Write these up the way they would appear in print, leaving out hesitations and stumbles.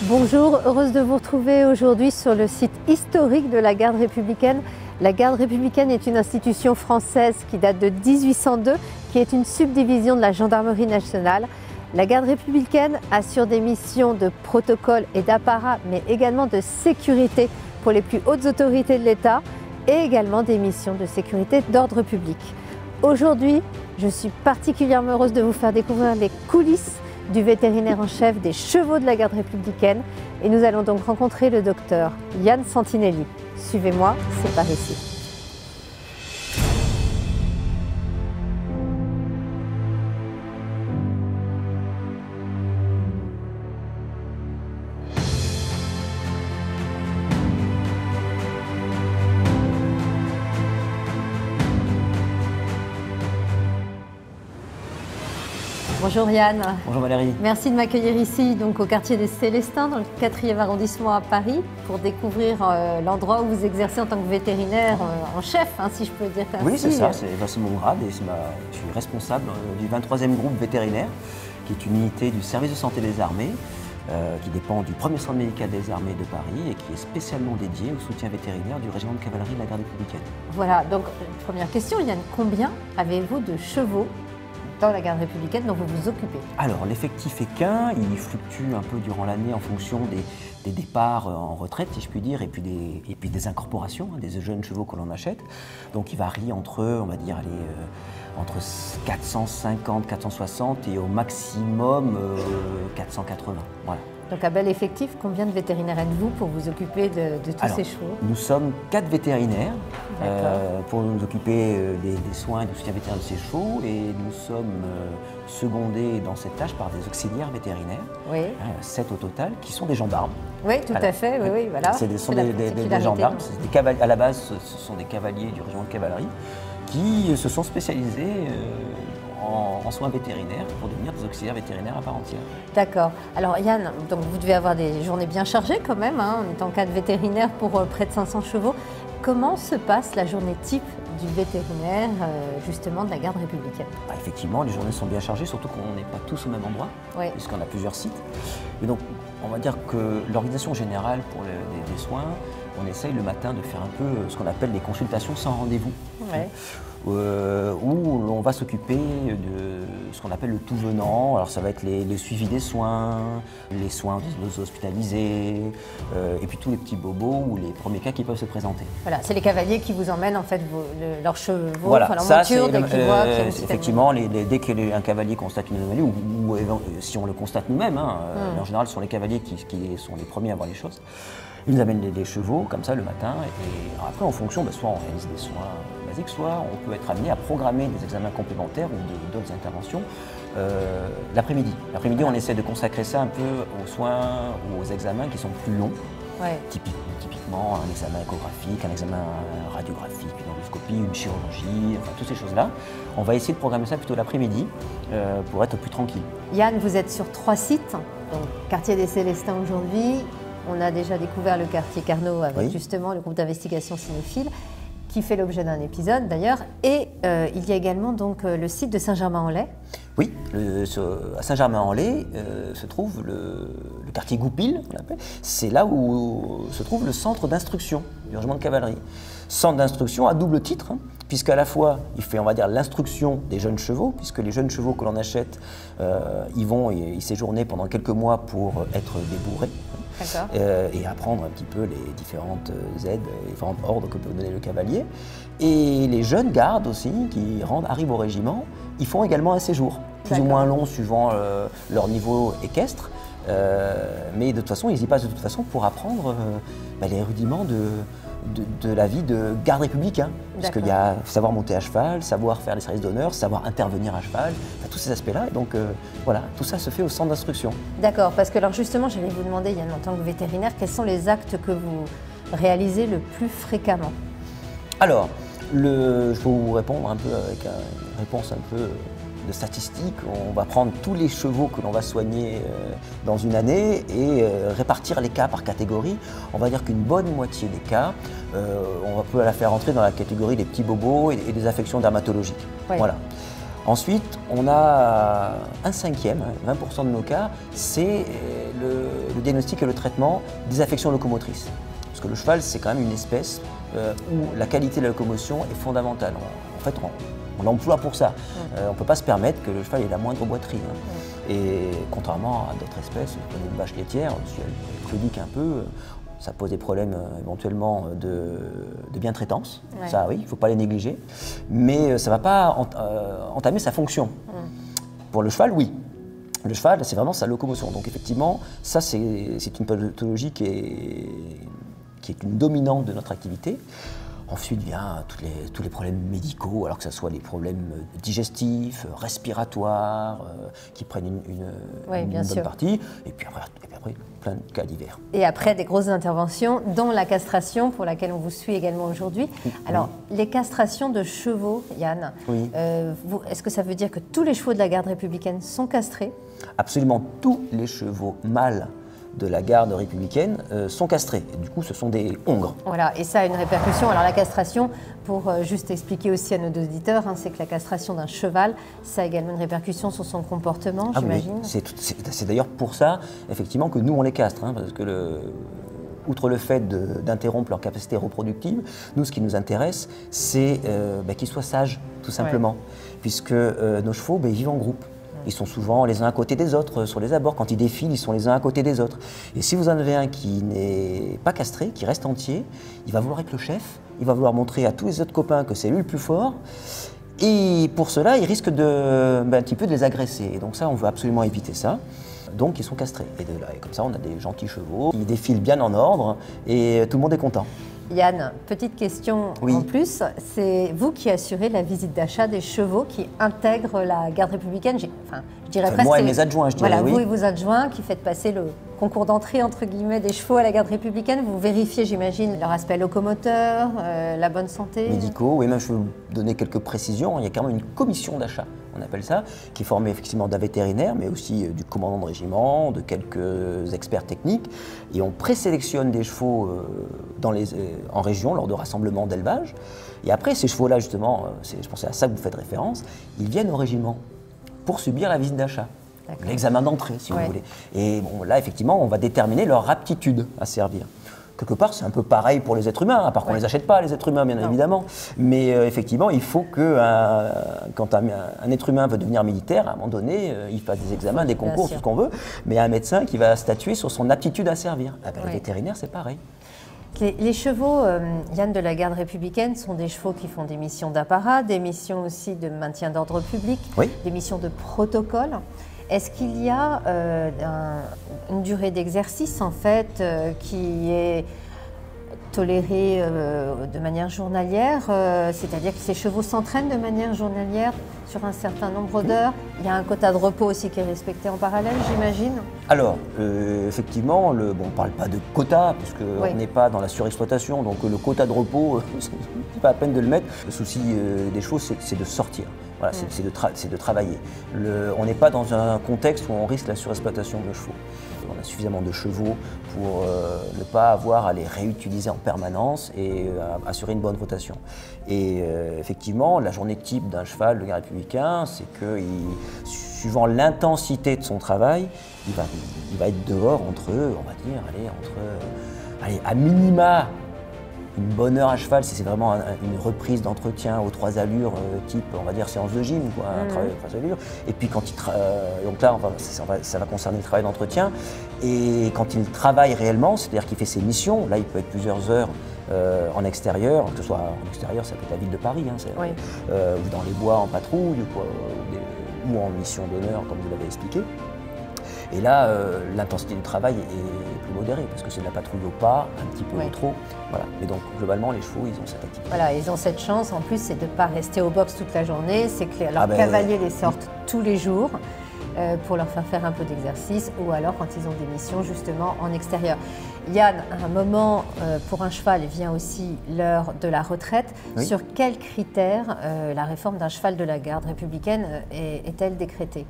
Bonjour, heureuse de vous retrouver aujourd'hui sur le site historique de la Garde républicaine. La Garde républicaine est une institution française qui date de 1802, qui est une subdivision de la gendarmerie nationale. La Garde républicaine assure des missions de protocole et d'apparat, mais également de sécurité pour les plus hautes autorités de l'État et également des missions de sécurité d'ordre public. Aujourd'hui, je suis particulièrement heureuse de vous faire découvrir les coulisses du vétérinaire en chef des chevaux de la Garde républicaine et nous allons donc rencontrer le docteur Yann Santinelli. Suivez-moi, c'est par ici. Bonjour Yann. Bonjour Valérie. Merci de m'accueillir ici donc au quartier des Célestins dans le 4e arrondissement à Paris pour découvrir l'endroit où vous exercez en tant que vétérinaire en chef, hein, si je peux dire ainsi. Oui, c'est ça, c'est mon grade et je suis responsable du 23e groupe vétérinaire qui est une unité du service de santé des armées qui dépend du 1er centre médical des armées de Paris et qui est spécialement dédié au soutien vétérinaire du régiment de cavalerie de la Garde républicaine. Voilà, donc première question Yann, combien avez-vous de chevaux dans la Garde républicaine dont vous vous occupez? Alors l'effectif est qu'un, il fluctue un peu durant l'année en fonction des départs en retraite si je puis dire et puis des incorporations, hein, des jeunes chevaux que l'on achète. Donc il varie entre, on va dire, entre 450, 460 et au maximum 480. Voilà. Donc un bel effectif, combien de vétérinaires êtes-vous pour vous occuper de tous ces chevaux? Nous sommes 4 vétérinaires pour nous occuper des soins et du soutien vétérinaire de ces chevaux et nous sommes secondés dans cette tâche par des auxiliaires vétérinaires, oui. 7 au total, qui sont des gendarmes. Oui, tout à fait, oui, voilà. Ce sont des gendarmes, à la base ce sont des cavaliers du régiment de cavalerie qui se sont spécialisés en soins vétérinaires pour devenir des auxiliaires vétérinaires à part entière. D'accord. Alors Yann, donc vous devez avoir des journées bien chargées quand même, hein, en étant 4 vétérinaires pour près de 500 chevaux. Comment se passe la journée type du vétérinaire justement de la Garde républicaine? Effectivement, les journées sont bien chargées, surtout qu'on n'est pas tous au même endroit, oui. Puisqu'on a plusieurs sites. Et donc, on va dire que l'organisation générale pour les soins, on essaye le matin de faire un peu ce qu'on appelle les consultations sans rendez-vous. Ouais. Où l'on va s'occuper de ce qu'on appelle le tout venant. Alors ça va être les suivis des soins, les soins des hospitalisés, et puis tous les petits bobos ou les premiers cas qui peuvent se présenter. Voilà, c'est les cavaliers qui vous emmènent en fait leurs chevaux, voilà, leur monture, dès qu'ils voient qu'il y a une effectivement, dès qu'un cavalier constate une anomalie, ou si on le constate nous-mêmes, hein, mais en général ce sont les cavaliers qui sont les premiers à voir les choses. Ils nous amènent des chevaux comme ça le matin et après en fonction, soit on réalise des soins basiques, soit on peut être amené à programmer des examens complémentaires ou d'autres interventions l'après-midi. L'après-midi on essaie de consacrer ça un peu aux soins ou aux examens qui sont plus longs. Ouais. Typiquement un examen échographique, un examen radiographique, une endoscopie, une chirurgie, enfin toutes ces choses-là. On va essayer de programmer ça plutôt l'après-midi pour être plus tranquille. Yann, vous êtes sur 3 sites, donc quartier des Célestins aujourd'hui. On a déjà découvert le quartier Carnot avec justement le groupe d'investigation cinéphile qui fait l'objet d'un épisode d'ailleurs. Et il y a également donc le site de Saint-Germain-en-Laye. Oui, à Saint-Germain-en-Laye se trouve le quartier Goupil, on l'appelle. C'est là où se trouve le centre d'instruction du régiment de cavalerie. Centre d'instruction à double titre, hein, puisqu'à la fois il fait, on va dire, l'instruction des jeunes chevaux, puisque les jeunes chevaux que l'on achète, ils vont y séjourner pendant quelques mois pour être débourrés. Et apprendre un petit peu les différentes aides, les différents ordres que peut donner le cavalier. Et les jeunes gardes aussi, qui arrivent au régiment, ils font également un séjour, plus ou moins long suivant leur niveau équestre. Mais de toute façon, ils y passent de toute façon pour apprendre les rudiments de la vie de garde républicain. Parce qu'il y a savoir monter à cheval, savoir faire les services d'honneur, savoir intervenir à cheval, tous ces aspects-là. Et donc voilà, tout ça se fait au centre d'instruction. D'accord, parce que alors justement, j'allais vous demander, Yann, en tant que vétérinaire, quels sont les actes que vous réalisez le plus fréquemment? Alors, je vais vous répondre un peu avec une réponse un peu de statistiques. On va prendre tous les chevaux que l'on va soigner dans une année et répartir les cas par catégorie. On va dire qu'une bonne moitié des cas, on peut la faire entrer dans la catégorie des petits bobos et des affections dermatologiques. Ouais. Voilà. Ensuite, on a un cinquième, 20% de nos cas, c'est le diagnostic et le traitement des affections locomotrices. Parce que le cheval, c'est quand même une espèce où la qualité de la locomotion est fondamentale. En fait, on l'emploie pour ça. On ne peut pas se permettre que le cheval ait la moindre boiterie. Et contrairement à d'autres espèces, une vache laitière, si elle claudique un peu, ça pose des problèmes éventuellement de bientraitance. Ça, oui, il ne faut pas les négliger. Mais ça ne va pas entamer sa fonction. Pour le cheval, oui. Le cheval, c'est vraiment sa locomotion. Donc effectivement, ça, c'est une pathologie qui est une dominante de notre activité. Ensuite vient tous les problèmes médicaux, alors que ce soit les problèmes digestifs, respiratoires, qui prennent une bonne partie, et puis après, plein de cas divers. Et après, des grosses interventions, dont la castration, pour laquelle on vous suit également aujourd'hui. Alors, les castrations de chevaux, Yann, est-ce que ça veut dire que tous les chevaux de la garde républicaine sont castrés? Absolument tous les chevaux mâles de la garde républicaine sont castrés. Et du coup, ce sont des hongres. Voilà, et ça a une répercussion. Alors la castration, pour juste expliquer aussi à nos auditeurs, c'est que la castration d'un cheval, ça a également une répercussion sur son comportement, j'imagine. Oui. C'est d'ailleurs pour ça, effectivement, que nous, on les castre. Parce que outre le fait d'interrompre leur capacité reproductive, nous, ce qui nous intéresse, c'est qu'ils soient sages, tout simplement. Puisque nos chevaux, ils vivent en groupe. Ils sont souvent les uns à côté des autres sur les abords. Quand ils défilent, ils sont les uns à côté des autres. Et si vous en avez un qui n'est pas castré, qui reste entier, il va vouloir être le chef, il va vouloir montrer à tous les autres copains que c'est lui le plus fort. Et pour cela, il risque un petit peu de les agresser. Et donc ça, on veut absolument éviter ça. Donc ils sont castrés. Et comme ça, on a des gentils chevaux qui défilent bien en ordre et tout le monde est content. Yann, petite question en plus, c'est vous qui assurez la visite d'achat des chevaux qui intègrent la garde républicaine, je dirais presque... Moi et mes adjoints, je dirais, voilà, vous et vos adjoints qui faites passer le concours d'entrée, entre guillemets, des chevaux à la garde républicaine, vous vérifiez, j'imagine, leur aspect locomoteur, la bonne santé... Médicaux, oui, même je peux vous donner quelques précisions, il y a carrément une commission d'achat, on appelle ça, qui est formée effectivement d'un vétérinaire, mais aussi du commandant de régiment, de quelques experts techniques, et on présélectionne des chevaux en région lors de rassemblements d'élevage. Et après, ces chevaux-là, justement, je pensais à ça que vous faites référence, ils viennent au régiment pour subir la visite d'achat, l'examen d'entrée, si vous voulez. Et bon, là, effectivement, on va déterminer leur aptitude à servir. Quelque part, c'est un peu pareil pour les êtres humains, à part qu'on ne les achète pas, les êtres humains, bien évidemment. Mais effectivement, il faut que quand un être humain veut devenir militaire, à un moment donné, il fasse des examens, des concours, tout ce qu'on veut, mais un médecin qui va statuer sur son aptitude à servir. Le vétérinaire, c'est pareil. Les chevaux, Yann, de la garde républicaine, sont des chevaux qui font des missions d'apparat, des missions aussi de maintien d'ordre public, des missions de protocole. Est-ce qu'il y a une durée d'exercice, en fait, qui est tolérée de manière journalière, c'est-à-dire que ces chevaux s'entraînent de manière journalière sur un certain nombre d'heures? Il y a un quota de repos aussi qui est respecté en parallèle, j'imagine? Alors, effectivement, on ne parle pas de quota, puisqu'on n'est pas dans la surexploitation, donc le quota de repos, c'est pas la peine de le mettre. Le souci des chevaux, c'est de sortir. Voilà, c'est de travailler. On n'est pas dans un contexte où on risque la surexploitation de chevaux. On a suffisamment de chevaux pour ne pas avoir à les réutiliser en permanence et assurer une bonne rotation. Et effectivement, la journée type d'un cheval de garde républicain, c'est que, suivant l'intensité de son travail, il va être dehors entre, on va dire, à minima, une bonne heure à cheval, si c'est vraiment une reprise d'entretien aux 3 allures, type, on va dire, séance de gym, quoi, un travail aux 3 allures. Et puis quand donc là, ça va concerner le travail d'entretien. Et quand il travaille réellement, c'est-à-dire qu'il fait ses missions, là il peut être plusieurs heures en extérieur, que ce soit en extérieur, ça peut être la ville de Paris, ou dans les bois en patrouille, ou en mission d'honneur, comme vous l'avez expliqué. Et là, l'intensité du travail est plus modérée, parce que c'est de la patrouille au pas, un petit peu trop. Voilà. Mais donc, globalement, les chevaux, ils ont cette activité. Voilà, ils ont cette chance, en plus, c'est de ne pas rester au box toute la journée. C'est que leurs cavaliers les sortent tous les jours pour leur faire un peu d'exercice, ou alors quand ils ont des missions, justement, en extérieur. Yann, à un moment, pour un cheval, vient aussi l'heure de la retraite. Sur quels critères la réforme d'un cheval de la garde républicaine est-elle décrétée ?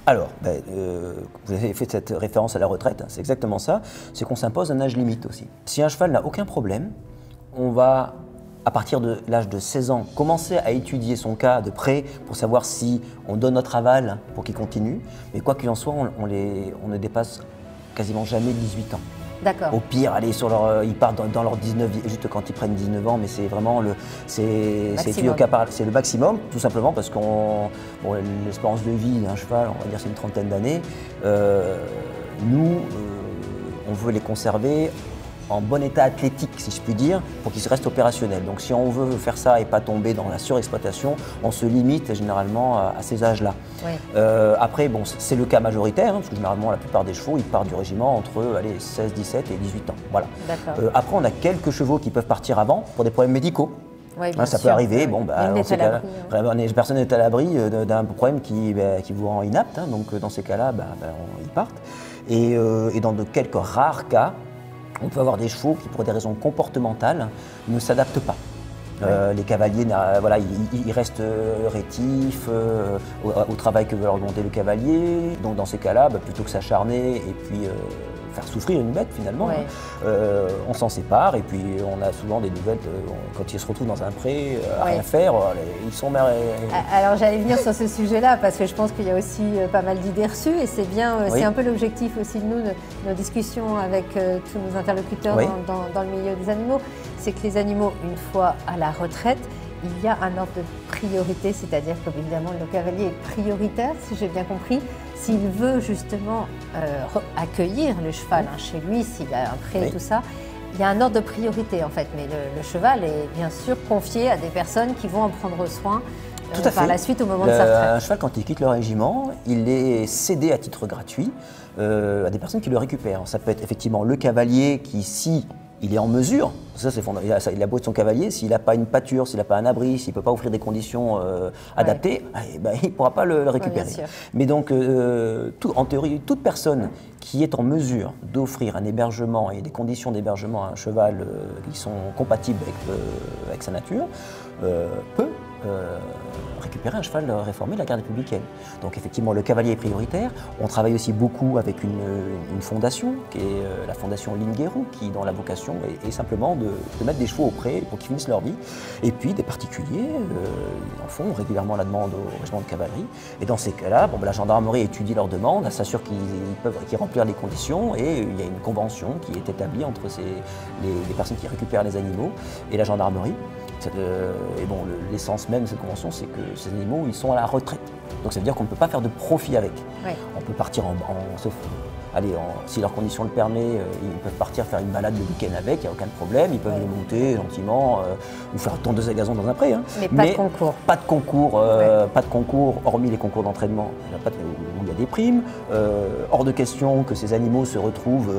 Alors, vous avez fait cette référence à la retraite, c'est exactement ça, c'est qu'on s'impose un âge limite aussi. Si un cheval n'a aucun problème, on va à partir de l'âge de 16 ans, commencer à étudier son cas de près pour savoir si on donne notre aval pour qu'il continue. Mais quoi qu'il en soit, on ne dépasse quasiment jamais 18 ans. D'accord. Au pire, allez, ils partent dans leur 19, juste quand ils prennent 19 ans, mais c'est vraiment c'est le maximum, tout simplement parce l'espérance de vie d'un cheval, on va dire c'est une trentaine d'années. Nous, on veut les conserver en bon état athlétique, si je puis dire, pour qu'ils restent opérationnels. Donc si on veut faire ça et pas tomber dans la surexploitation, on se limite généralement à ces âges-là. Oui. Après, bon, c'est le cas majoritaire, parce que généralement la plupart des chevaux, ils partent du régiment entre 16, 17 et 18 ans. Voilà. Après, on a quelques chevaux qui peuvent partir avant pour des problèmes médicaux. Oui, bien ça sûr. peut arriver. Bon, dans ces cas-là, personne n'est à l'abri d'un problème qui vous rend inapte. Donc dans ces cas-là, ils partent. Et dans de quelques rares cas, on peut avoir des chevaux qui, pour des raisons comportementales, ne s'adaptent pas. Les cavaliers, ils restent rétifs au travail que veut leur demander le cavalier. Donc dans ces cas-là, plutôt que s'acharner et puis faire souffrir une bête finalement, on s'en sépare et puis on a souvent des nouvelles quand ils se retrouvent dans un pré à rien faire, ils sont mères. Alors j'allais venir sur ce sujet-là parce que je pense qu'il y a aussi pas mal d'idées reçues et c'est bien, c'est un peu l'objectif aussi de nos discussions avec tous nos interlocuteurs dans le milieu des animaux, c'est que les animaux, une fois à la retraite, il y a un ordre de priorité, c'est-à-dire qu'évidemment le cavalier est prioritaire, si j'ai bien compris, s'il veut justement accueillir le cheval chez lui, s'il a un pré et tout ça, il y a un ordre de priorité en fait, mais le cheval est bien sûr confié à des personnes qui vont en prendre soin par la suite au moment de sa retraite. Un cheval, quand il quitte le régiment, il est cédé à titre gratuit à des personnes qui le récupèrent. Ça peut être effectivement le cavalier qui, si il est en mesure, ça c'est fondamental, il a beau être son cavalier, s'il n'a pas une pâture, s'il n'a pas un abri, s'il ne peut pas offrir des conditions adaptées, il ne pourra pas le récupérer. Mais donc, en théorie, toute personne qui est en mesure d'offrir un hébergement et des conditions d'hébergement à un cheval qui sont compatibles avec sa nature, peut récupérer un cheval réformé de la garde républicaine. Donc effectivement, le cavalier est prioritaire. On travaille aussi beaucoup avec une fondation, qui est la fondation Linguerou, qui dans la vocation est simplement de mettre des chevaux au pré pour qu'ils finissent leur vie. Et puis des particuliers en font régulièrement la demande au régiment de cavalerie. Et dans ces cas-là, la gendarmerie étudie leurs demandes, elle s'assure qu'ils remplissent les conditions et il y a une convention qui est établie entre les personnes qui récupèrent les animaux et la gendarmerie. L'essence même de cette convention, c'est que ces animaux, ils sont à la retraite. Donc ça veut dire qu'on ne peut pas faire de profit avec. On peut partir si leurs conditions le permettent, ils peuvent partir faire une balade le week-end avec, il n'y a aucun problème. Ils peuvent les monter gentiment ou faire tondeuse à gazon dans un pré. Mais pas de concours. Pas de concours, hormis les concours d'entraînement où il y a des primes. Hors de question que ces animaux se retrouvent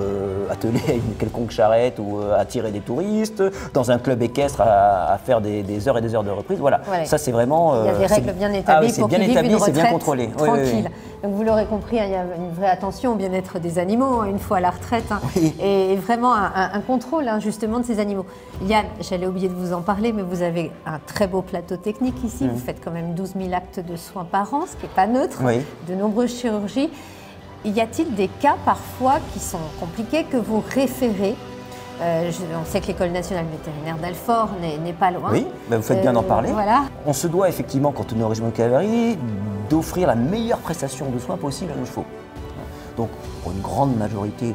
attelés à une quelconque charrette ou à tirer des touristes, dans un club équestre à faire des heures et des heures de reprise. Voilà. Ça c'est vraiment. Il y a des règles bien établies pour qu'ils vivent une retraite bien contrôlé. Tranquille. Donc vous l'aurez compris, il y a une vraie attention au bien-être des animaux une fois à la retraite et vraiment un contrôle justement de ces animaux. Yann, j'allais oublier de vous en parler, mais vous avez un très beau plateau technique ici. Vous faites quand même 12 000 actes de soins par an, ce qui n'est pas neutre, de nombreuses chirurgies. Y a-t-il des cas parfois qui sont compliqués que vous référez? On sait que l'École nationale vétérinaire d'Alfort n'est pas loin. Oui, vous faites bien d'en parler. Voilà. On se doit effectivement, quand on est au régiment de cavalerie, d'offrir la meilleure prestation de soins possible à nos chevaux. Donc, pour une grande majorité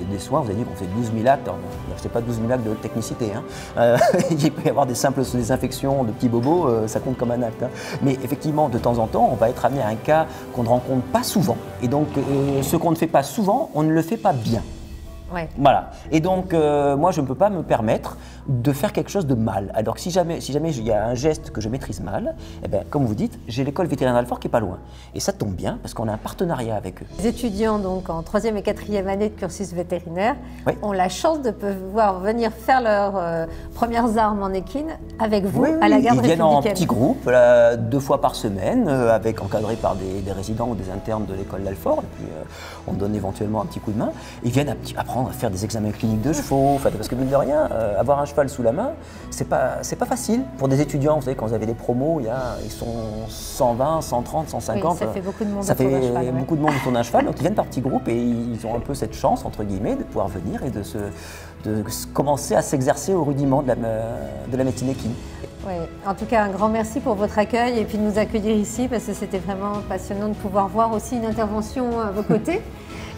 des soins, vous avez dit qu'on fait 12 000 actes. Ce n'est pas 12 000 actes de haute technicité. Il peut y avoir des simples désinfections de petits bobos, ça compte comme un acte. Mais effectivement, de temps en temps, on va être amené à un cas qu'on ne rencontre pas souvent. Et donc, ce qu'on ne fait pas souvent, on ne le fait pas bien. Voilà. Et donc, moi, je ne peux pas me permettre de faire quelque chose de mal. Alors que si jamais il y a un geste que je maîtrise mal, comme vous dites, j'ai l'école vétérinaire d'Alfort qui est pas loin. Et ça tombe bien parce qu'on a un partenariat avec eux. Les étudiants donc en 3e et 4e année de cursus vétérinaire ont la chance de pouvoir venir faire leurs premières armes en équine avec vous à la garde républicaine. Ils viennent en petits groupes, 2 fois par semaine, encadrés par des résidents ou des internes de l'école d'Alfort. Et puis on donne éventuellement un petit coup de main. Ils viennent apprendre à faire des examens cliniques de chevaux, parce que mine de rien, avoir un cheval cheval sous la main, c'est pas facile. Pour des étudiants, vous savez, quand vous avez des promos, ils sont 120, 130, 150. Oui, ça fait beaucoup de monde Ça autour d'un fait cheval, ouais. beaucoup de monde autour d'un cheval. Donc ils viennent par petits groupes et ils ont un peu cette chance, entre guillemets, de pouvoir venir et de commencer à s'exercer au rudiment de la médecine équine. Ouais. En tout cas, un grand merci pour votre accueil et puis de nous accueillir ici parce que c'était vraiment passionnant de pouvoir voir aussi une intervention à vos côtés.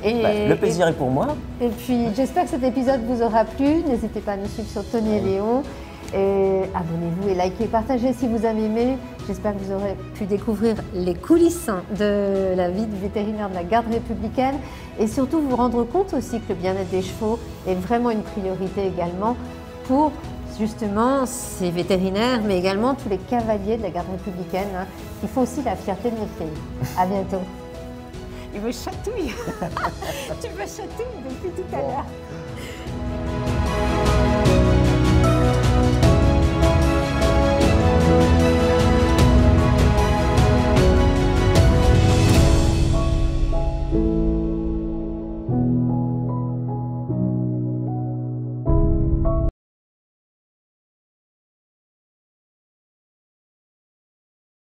Le plaisir est pour moi. Et puis j'espère que cet épisode vous aura plu. N'hésitez pas à nous suivre sur Tony et Léon. Et abonnez-vous et likez, partagez si vous avez aimé. J'espère que vous aurez pu découvrir les coulisses de la vie du vétérinaire de la garde républicaine et surtout vous rendre compte aussi que le bien-être des chevaux est vraiment une priorité également pour justement ces vétérinaires, mais également tous les cavaliers de la garde républicaine qui font aussi la fierté de notre pays. À bientôt. Il me chatouille. Tu me chatouilles depuis tout à l'heure.